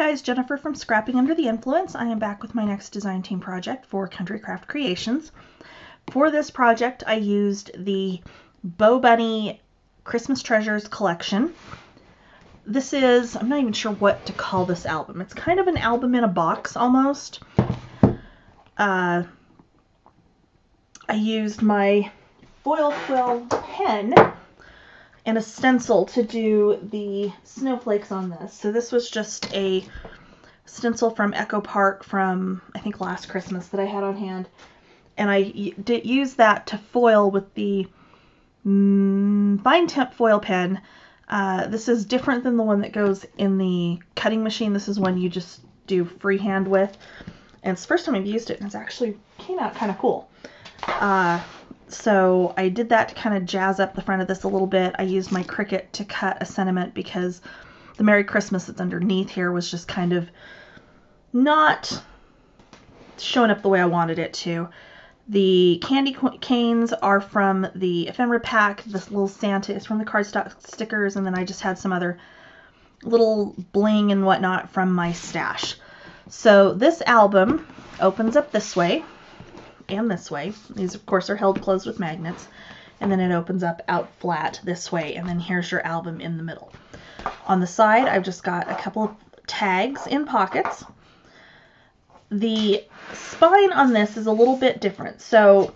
guys, Jennifer from Scrapping Under the Influence. I am back with my next design team project for Country Craft Creations. For this project, I used the BoBunny Christmas Treasures collection. This is, I'm not even sure what to call this album. It's kind of an album in a box almost. I used my foil quill pen and a stencil to do the snowflakes on this. So this was just a stencil from Echo Park from, I think, last Christmas that I had on hand. And I did use that to foil with the fine tip foil pen. This is different than the one that goes in the cutting machine. This is one you just do freehand with. And it's the first time I've used it, and it actually came out kind of cool. So I did that to kind of jazz up the front of this a little bit. I used my Cricut to cut a sentiment because the Merry Christmas that's underneath here was just kind of not showing up the way I wanted it to. The candy canes are from the ephemera pack. This little Santa is from the cardstock stickers, and then I just had some other little bling and whatnot from my stash. So this album opens up this way and this way. These, of course, are held closed with magnets. And then it opens up out flat this way. And then here's your album in the middle. On the side, I've just got a couple of tags in pockets. The spine on this is a little bit different. So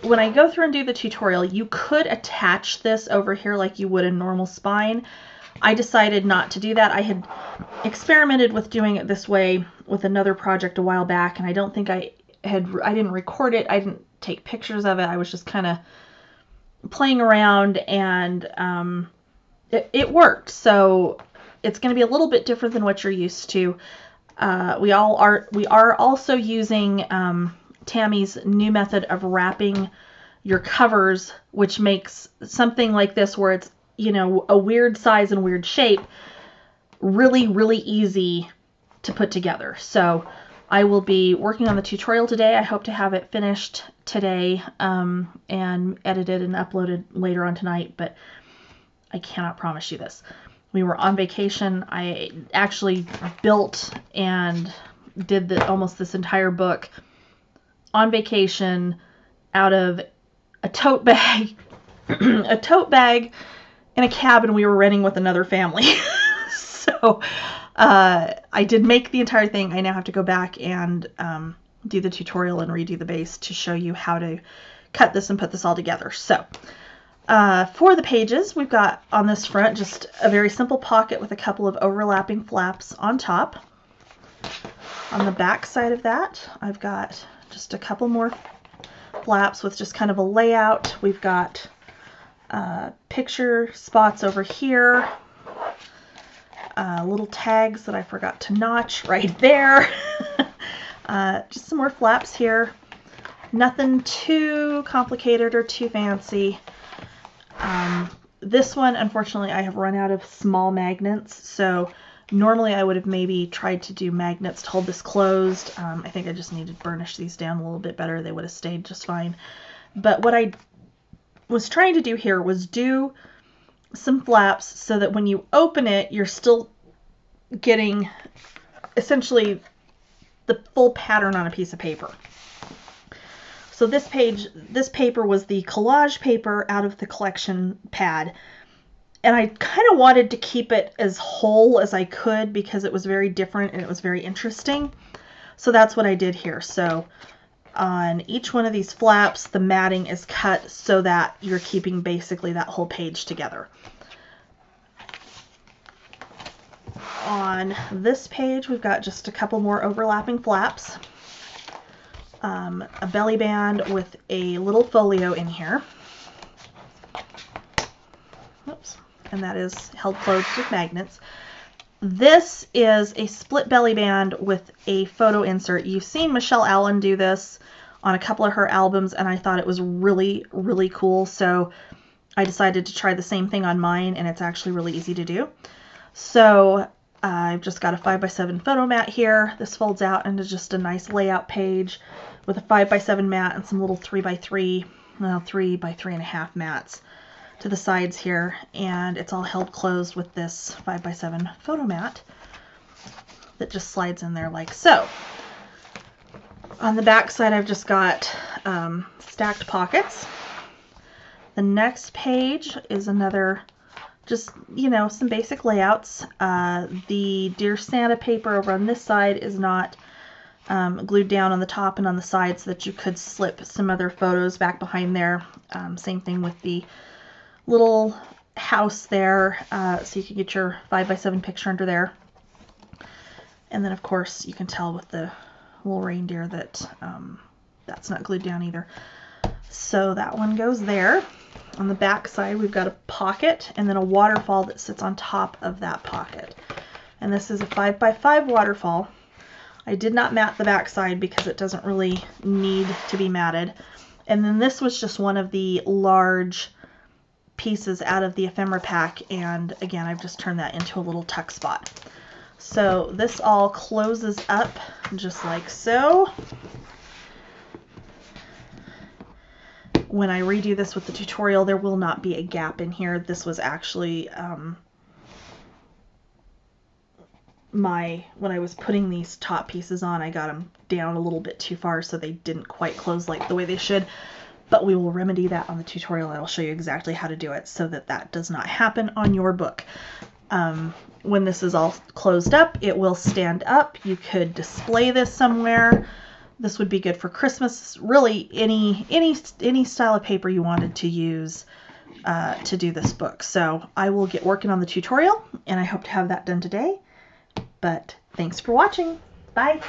when I go through and do the tutorial, you could attach this over here like you would a normal spine. I decided not to do that. I had experimented with doing it this way with another project a while back, and I don't think I didn't record it. I didn't take pictures of it. I was just kind of playing around, and it worked. So it's going to be a little bit different than what you're used to. We are also using Tammy's new method of wrapping your covers, which makes something like this where it's, you know, a weird size and weird shape really, really easy to put together. So I will be working on the tutorial today. I hope to have it finished today and edited and uploaded later on tonight, but I cannot promise you this. We were on vacation. I actually built and did almost this entire book on vacation out of a tote bag, a tote bag in a cabin we were renting with another family. So I did make the entire thing. I now have to go back and do the tutorial and redo the base to show you how to cut this and put this all together. So for the pages, we've got on this front just a very simple pocket with a couple of overlapping flaps on top. On the back side of that, I've got just a couple more flaps with just kind of a layout. We've got picture spots over here, little tags that I forgot to notch right there. Just some more flaps here. Nothing too complicated or too fancy. This one, unfortunately, I have run out of small magnets, so normally I would have maybe tried to do magnets to hold this closed. I think I just needed to burnish these down a little bit better. They would have stayed just fine. But what I was trying to do here was do some flaps so that when you open it, you're still getting essentially the full pattern on a piece of paper. So this paper was the collage paper out of the collection pad. And I kind of wanted to keep it as whole as I could because it was very different and it was very interesting. So that's what I did here. So on each one of these flaps, the matting is cut so that you're keeping basically that whole page together. On this page, we've got just a couple more overlapping flaps. A belly band with a little folio in here. Oops. And that is held closed with magnets. This is a split belly band with a photo insert. You've seen Michelle Allen do this on a couple of her albums, and I thought it was really, really cool. So I decided to try the same thing on mine, and it's actually really easy to do. So I've just got a 5x7 photo mat here. This folds out into just a nice layout page with a 5x7 mat and some little 3x3, well, 3x3.5 mats to the sides here, and it's all held closed with this 5x7 photo mat. that just slides in there like so. On the back side, I've just got stacked pockets. The next page is another, just, you know, some basic layouts. The Dear Santa paper over on this side is not glued down on the top and on the side, so that you could slip some other photos back behind there. Same thing with the little house there, so you can get your 5x7 picture under there. And then of course you can tell with the little reindeer that that's not glued down either. So that one goes there. On the back side, we've got a pocket and then a waterfall that sits on top of that pocket. And this is a 5x5 waterfall. I did not mat the back side because it doesn't really need to be matted. And then this was just one of the large pieces out of the ephemera pack, and again, I've just turned that into a little tuck spot. So this all closes up just like so. When I redo this with the tutorial, there will not be a gap in here. This was actually when I was putting these top pieces on, I got them down a little bit too far, so they didn't quite close like the way they should. But we will remedy that on the tutorial, and I'll show you exactly how to do it so that that does not happen on your book. When this is all closed up, it will stand up. You could display this somewhere. This would be good for Christmas. Really, any style of paper you wanted to use to do this book. So I will get working on the tutorial, and I hope to have that done today. But thanks for watching. Bye.